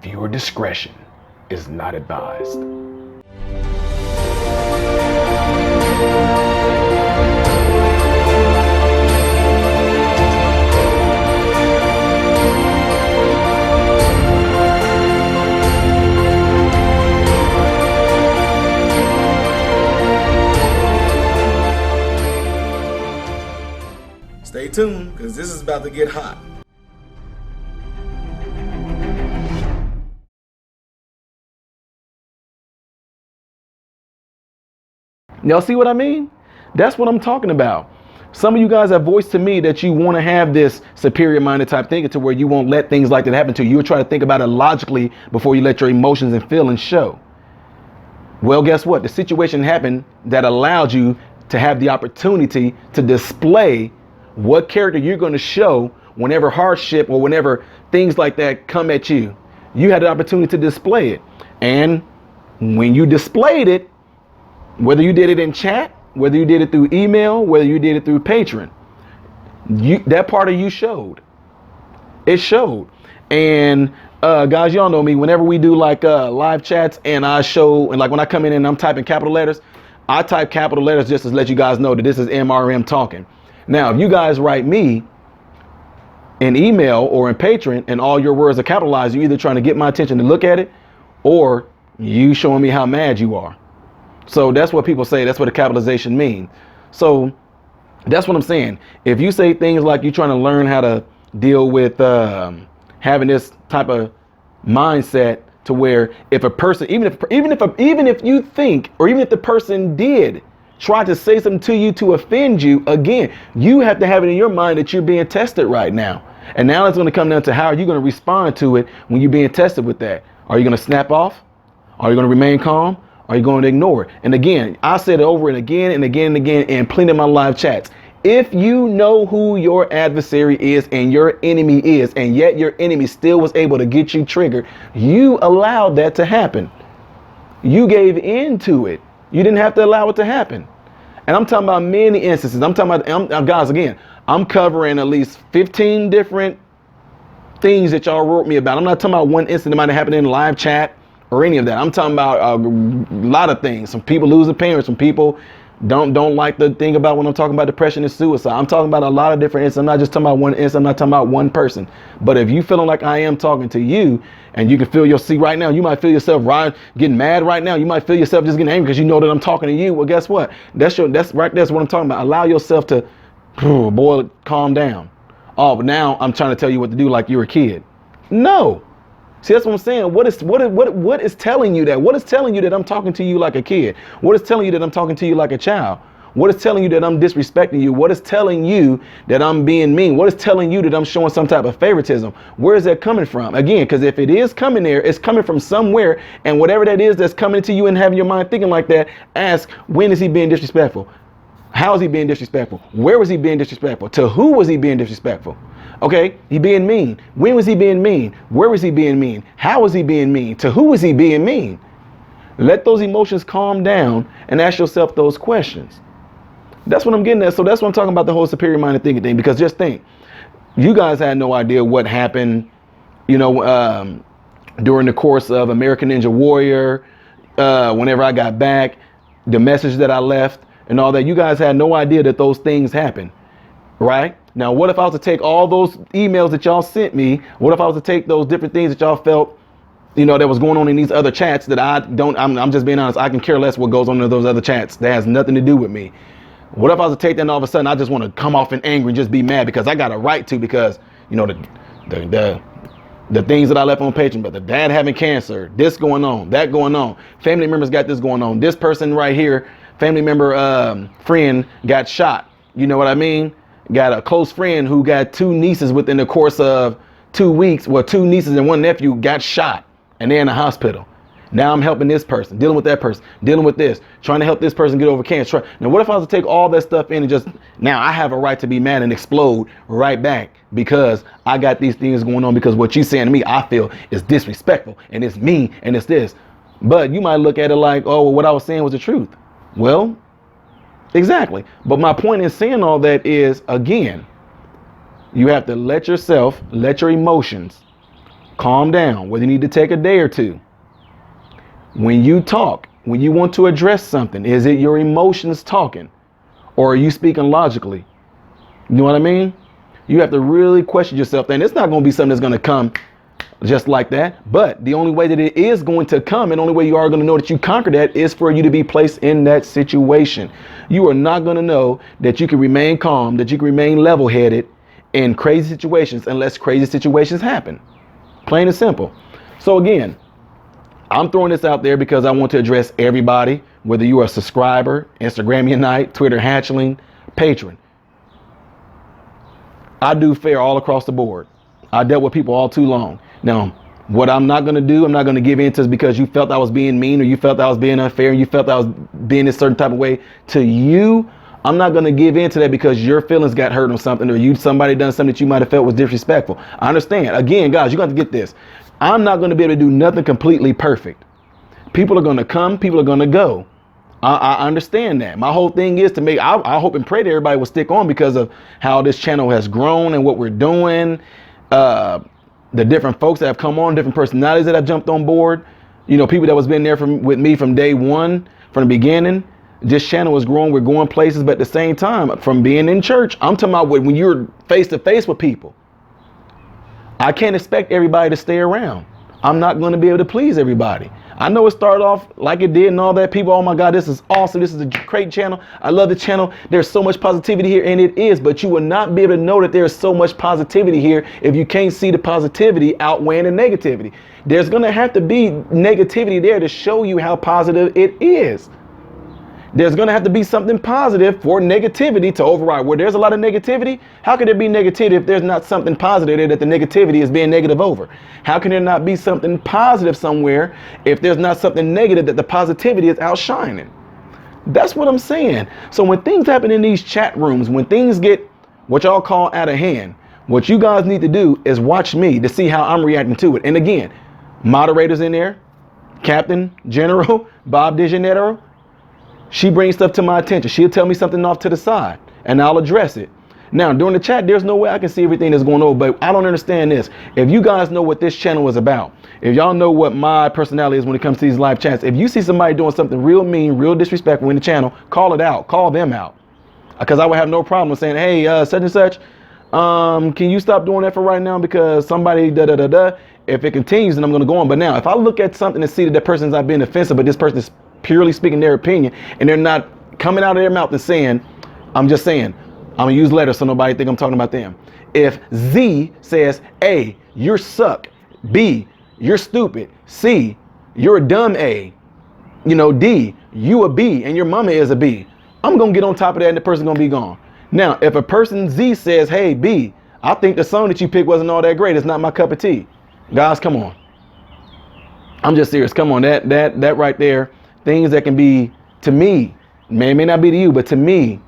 Viewer discretion is not advised. Stay tuned, because this is about to get hot. Y'all see what I mean? That's what I'm talking about. Some of you guys have voiced to me that you want to have this superior minded type thinking to where you won't let things like that happen to you. You'll try to think about it logically before you let your emotions and feelings show. Well, guess what? The situation happened that allowed you to have the opportunity to display what character you're going to show whenever hardship or whenever things like that come at you. You had the opportunity to display it. And when you displayed it, whether you did it in chat, whether you did it through email, whether you did it through Patreon, that part of you showed. It showed. And guys, y'all know me. Whenever we do like live chats and I show, and like when I come in and I'm typing capital letters, I type capital letters just to let you guys know that this is MRM talking. Now, if you guys write me in email or in Patreon and all your words are capitalized, you're either trying to get my attention to look at it or you showing me how mad you are. So that's what people say. That's what the capitalization means. So that's what I'm saying. If you say things like you're trying to learn how to deal with having this type of mindset to where if a person, even if you think, or even if the person did try to say something to you to offend you, again, you have to have it in your mind that you're being tested right now. And now it's going to come down to how are you going to respond to it when you're being tested with that? Are you going to snap off? Are you going to remain calm? Are you going to ignore it? And again, I said it over and again and again and again in plenty of my live chats. If you know who your adversary is and your enemy is, and yet your enemy still was able to get you triggered, you allowed that to happen. You gave in to it. You didn't have to allow it to happen. And I'm talking about many instances. I'm talking about, guys, again, I'm covering at least 15 different things that y'all wrote me about. I'm not talking about one incident that might have happened in live chat or any of that. I'm talking about a lot of things. Some people losing parents. Some people don't like the thing about when I'm talking about depression and suicide. I'm talking about a lot of different incidents. I'm not just talking about one incident. I'm not talking about one person. But if you feeling like I am talking to you, and you can feel your seat right now, you might feel yourself getting mad right now. You might feel yourself just getting angry because you know that I'm talking to you. Well, guess what? That's what I'm talking about. Allow yourself to, boy, calm down. Oh, but now I'm trying to tell you what to do like you're a kid. No. See, that's what I'm saying. What is telling you that? What is telling you that I'm talking to you like a kid? What is telling you that I'm talking to you like a child? What is telling you that I'm disrespecting you? What is telling you that I'm being mean? What is telling you that I'm showing some type of favoritism? Where is that coming from? Again, because if it is coming there, it's coming from somewhere. And whatever that is that's coming to you and having your mind thinking like that, ask, when is he being disrespectful? How is he being disrespectful? Where was he being disrespectful? To who was he being disrespectful? Okay, he being mean. When was he being mean? Where was he being mean? How was he being mean? To who was he being mean? Let those emotions calm down and ask yourself those questions. That's what I'm getting at. So that's what I'm talking about, the whole superior minded thinking thing. Because just think, you guys had no idea what happened, during the course of American Ninja Warrior, whenever I got back, the message that I left and all that. You guys had no idea that those things happened, right? Now, what if I was to take all those emails that y'all sent me? What if I was to take those different things that y'all felt, that was going on in these other chats that I'm just being honest, I can care less what goes on in those other chats. That has nothing to do with me. What if I was to take that and all of a sudden I just want to come off and angry and just be mad because I got a right to, because, the things that I left on Patreon, but the dad having cancer, this going on, that going on, family members got this going on, this person right here, family member, friend got shot. You know what I mean? Got a close friend who got 2 nieces within the course of 2 weeks. Well, 2 nieces and 1 nephew got shot and they're in the hospital. Now I'm helping this person, dealing with that person, dealing with this, trying to help this person get over cancer. Now, what if I was to take all that stuff in and just, now I have a right to be mad and explode right back because I got these things going on, because what you're saying to me, I feel is disrespectful and it's mean and it's this. But you might look at it like, oh, well, what I was saying was the truth. Well, exactly. But my point in saying all that is, again, you have to let your emotions Calm down, whether you need to take a day or two. When you talk, when you want to address something, is it your emotions talking or are you speaking logically? You know what I mean? You have to really question yourself. And it's not going to be something that's going to come just like that. But the only way that it is going to come and the only way you are going to know that you conquered that is for you to be placed in that situation. You are not going to know that you can remain calm, that you can remain level-headed in crazy situations unless crazy situations happen. Plain and simple. So again, I'm throwing this out there because I want to address everybody, whether you are a subscriber, Instagramianite, Twitter hatchling, patron. I do fair all across the board. I dealt with people all too long. Now, what I'm not going to do, I'm not going to give in to is because you felt I was being mean or you felt I was being unfair and you felt I was being a certain type of way to you. I'm not going to give in to that because your feelings got hurt on something or somebody done something that you might have felt was disrespectful. I understand. Again, guys, you got to get this. I'm not going to be able to do nothing completely perfect. People are going to come. People are going to go. I understand that. My whole thing is to make, I hope and pray that everybody will stick on because of how this channel has grown and what we're doing. The different folks that have come on, different personalities that have jumped on board. You know, people that was been there with me from day one, from the beginning. This channel is growing. We're going places, but at the same time, from being in church, I'm talking about when you're face to face with people. I can't expect everybody to stay around. I'm not going to be able to please everybody. I know it started off like it did and all that. People, oh my God, this is awesome. This is a great channel. I love the channel. There's so much positivity here, and it is, but you will not be able to know that there's so much positivity here if you can't see the positivity outweighing the negativity. There's going to have to be negativity there to show you how positive it is. There's going to have to be something positive for negativity to override. Where there's a lot of negativity, how can there be negativity if there's not something positive there that the negativity is being negative over? How can there not be something positive somewhere if there's not something negative that the positivity is outshining? That's what I'm saying. So when things happen in these chat rooms, when things get what y'all call out of hand, what you guys need to do is watch me to see how I'm reacting to it. And again, moderators in there, Captain, General, Bob DeGenero, she brings stuff to my attention. She'll tell me something off to the side and I'll address it. Now, during the chat, there's no way I can see everything that's going on, but I don't understand this. If you guys know what this channel is about, if y'all know what my personality is when it comes to these live chats, if you see somebody doing something real mean, real disrespectful in the channel, call it out, call them out. Because I would have no problem with saying, hey, such and such, can you stop doing that for right now? Because somebody if it continues, then I'm going to go on. But now, if I look at something and see that that person's not being offensive, but this person is purely speaking their opinion and they're not coming out of their mouth and saying, I'm just saying, I'm gonna use letters so nobody think I'm talking about them. If Z says, A, you're suck, B, you're stupid, C, you're a dumb A, you know, D, you a B and your mama is a B, I'm gonna get on top of that and the person's gonna be gone. Now, if a person Z says, hey, B, I think the song that you picked wasn't all that great, it's not my cup of tea. Guys, come on. I'm just serious. Come on, that right there. Things that can be, to me, may not be to you, but to me,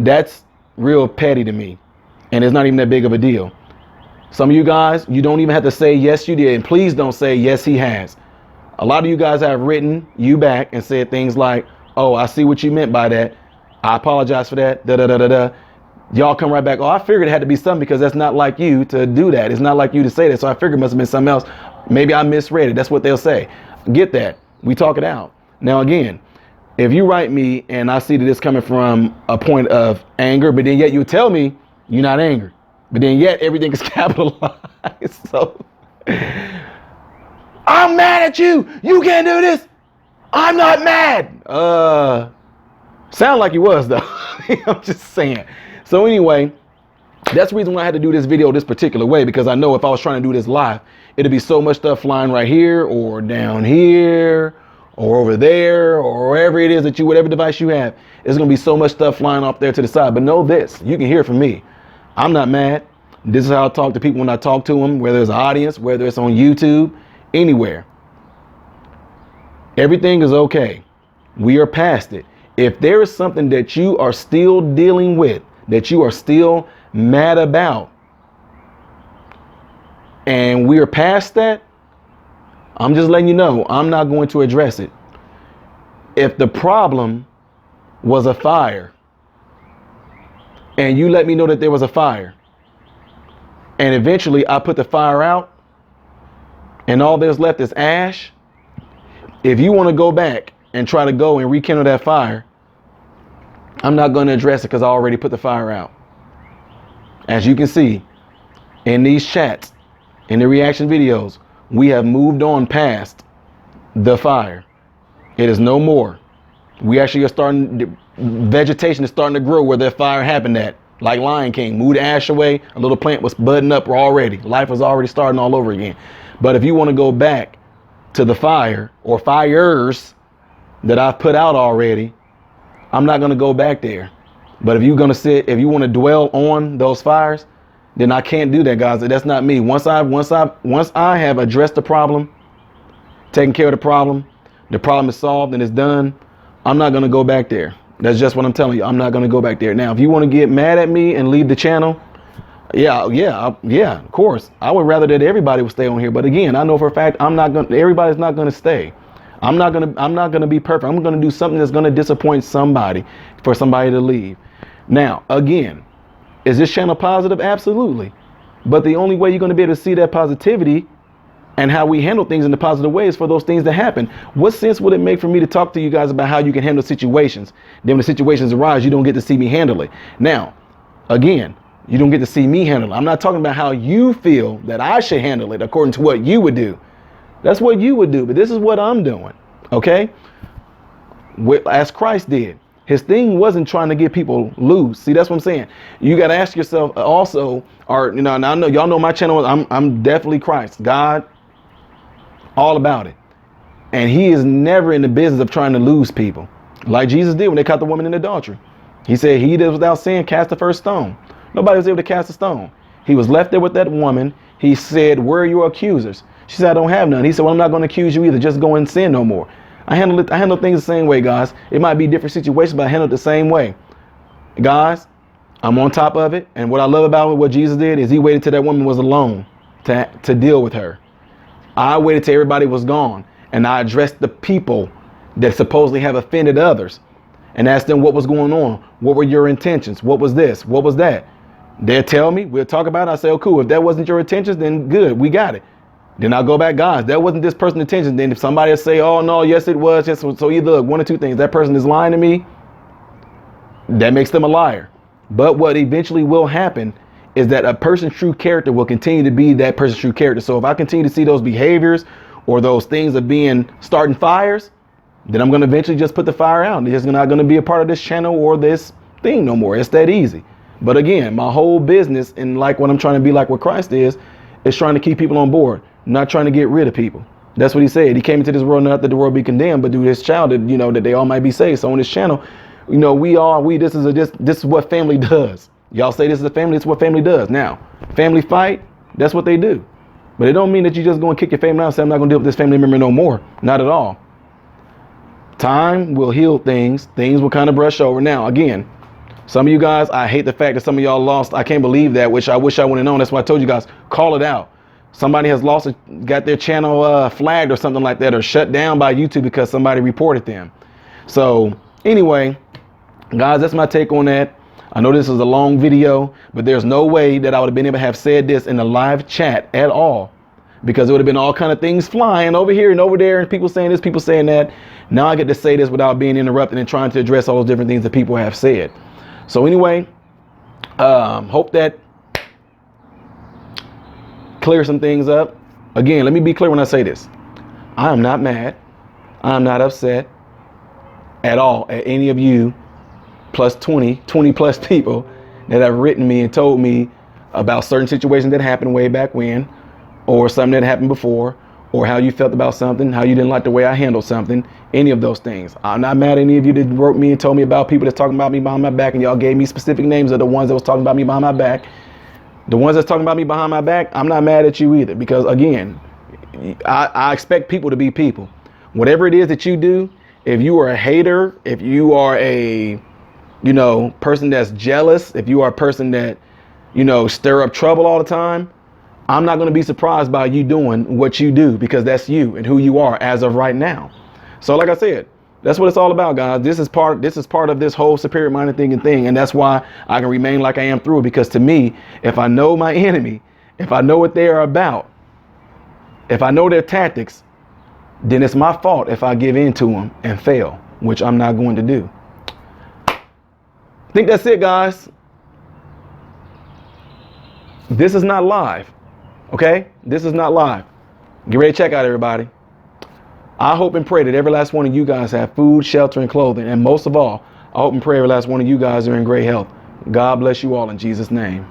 that's real petty to me. And it's not even that big of a deal. Some of you guys, you don't even have to say, yes, you did. And please don't say, yes, he has. A lot of you guys have written you back and said things like, oh, I see what you meant by that. I apologize for that. Y'all come right back. Oh, I figured it had to be something because that's not like you to do that. It's not like you to say that. So I figured it must have been something else. Maybe I misread it. That's what they'll say. Get that. We talk it out. Now, again, if you write me and I see that it's coming from a point of anger, but then yet you tell me you're not angry, but then yet everything is capitalized. So I'm mad at you. You can't do this. I'm not mad. Sound like you was though. I'm just saying. So anyway, that's the reason why I had to do this video this particular way, because I know if I was trying to do this live, it'd be so much stuff flying right here or down here or over there or wherever it is that you, whatever device you have, it's going to be so much stuff flying off there to the side. But know this, you can hear from me. I'm not mad. This is how I talk to people when I talk to them, whether it's an audience, whether it's on YouTube, anywhere. Everything is okay. We are past it. If there is something that you are still dealing with, that you are still mad about, and we are past that, I'm just letting you know, I'm not going to address it. If the problem was a fire, and you let me know that there was a fire, and eventually I put the fire out, and all there's left is ash, if you want to go back and try to go and rekindle that fire, I'm not going to address it because I already put the fire out. As you can see in these chats, in the reaction videos, we have moved on past the fire. It is no more. We actually are starting, vegetation is starting to grow where that fire happened at. Like Lion King, moved the ash away, a little plant was budding up already. Life was already starting all over again. But if you want to go back to the fire or fires that I've put out already, I'm not going to go back there. But if you're going to sit, if you want to dwell on those fires, then I can't do that, guys. That's not me. Once I have addressed the problem, taken care of the problem is solved and it's done, I'm not going to go back there. That's just what I'm telling you. I'm not going to go back there. Now, if you want to get mad at me and leave the channel, yeah, of course. I would rather that everybody would stay on here. But again, I know for a fact everybody's not going to stay. I'm not going to be perfect. I'm going to do something that's going to disappoint somebody for somebody to leave. Now, again, is this channel positive? Absolutely. But the only way you're going to be able to see that positivity and how we handle things in the positive way is for those things to happen. What sense would it make for me to talk to you guys about how you can handle situations? Then when the situations arise, you don't get to see me handle it. Now, again, you don't get to see me handle it. I'm not talking about how you feel that I should handle it according to what you would do. That's what you would do, but this is what I'm doing, okay? As Christ did. His thing wasn't trying to get people loose. See, that's what I'm saying. You got to ask yourself also, and I know y'all know my channel. I'm definitely Christ, God, all about it. And he is never in the business of trying to lose people. Like Jesus did when they caught the woman in adultery. He said, he that was without sin, cast the first stone. Nobody was able to cast a stone. He was left there with that woman. He said, where are your accusers? She said, I don't have none. He said, well, I'm not going to accuse you either. Just go and sin no more. I handle things the same way, guys. It might be different situations, but I handle it the same way. Guys, I'm on top of it. And what I love about what Jesus did is he waited till that woman was alone to deal with her. I waited till everybody was gone. And I addressed the people that supposedly have offended others and asked them what was going on. What were your intentions? What was this? What was that? They'll tell me. We'll talk about it. I say, oh, cool. If that wasn't your intentions, then good. We got it. Then I'll go back, guys, that wasn't this person's intention. Then if somebody will say, oh, no, yes, it was. Yes, so either look, one or two things. That person is lying to me. That makes them a liar. But what eventually will happen is that a person's true character will continue to be that person's true character. So if I continue to see those behaviors or those things of starting fires, then I'm going to eventually just put the fire out. It's just not going to be a part of this channel or this thing no more. It's that easy. But again, my whole business and like what I'm trying to be like what Christ is trying to keep people on board. Not trying to get rid of people. That's what he said. He came into this world not that the world be condemned, but through his child that that they all might be saved. So on this channel, this is what family does. Y'all say this is a family. It's what family does. Now, family fight. That's what they do. But it don't mean that you just go and kick your family out and say I'm not going to deal with this family member no more. Not at all. Time will heal things. Things will kind of brush over. Now, again, some of you guys, I hate the fact that some of y'all lost. I can't believe that. Which I wish I would have known. That's why I told you guys, call it out. Somebody has lost it, got their channel flagged or something like that, or shut down by YouTube because somebody reported them. So anyway, guys, that's my take on that. I know this is a long video, but there's no way that I would have been able to have said this in a live chat at all, because it would have been all kind of things flying over here and over there and people saying this, people saying that. Now I get to say this without being interrupted and trying to address all those different things that people have said. So anyway, hope that clear some things up. Again, let me be clear when I say this. I am not mad. I'm not upset at all at any of you plus 20 plus people that have written me and told me about certain situations that happened way back when, or something that happened before, or how you felt about something, how you didn't like the way I handled something, any of those things. I'm not mad at any of you that wrote me and told me about people that's talking about me behind my back, and y'all gave me specific names of the ones that was talking about me behind my back. The ones that's talking about me behind my back, I'm not mad at you either, because again, I expect people to be people. Whatever it is that you do, if you are a hater, if you are a, person that's jealous, if you are a person that, stir up trouble all the time, I'm not going to be surprised by you doing what you do, because that's you and who you are as of right now. So like I said, that's what it's all about, guys. This is part of this whole superior minded thinking thing. And that's why I can remain like I am through it. Because to me, if I know my enemy, if I know what they are about, If I know their tactics, then it's my fault if I give in to them and fail, which I'm not going to do. I think that's it, guys. This is not live. Okay? This is not live. Get ready to check out, everybody. I hope and pray that every last one of you guys have food, shelter, and clothing. And most of all, I hope and pray every last one of you guys are in great health. God bless you all in Jesus' name.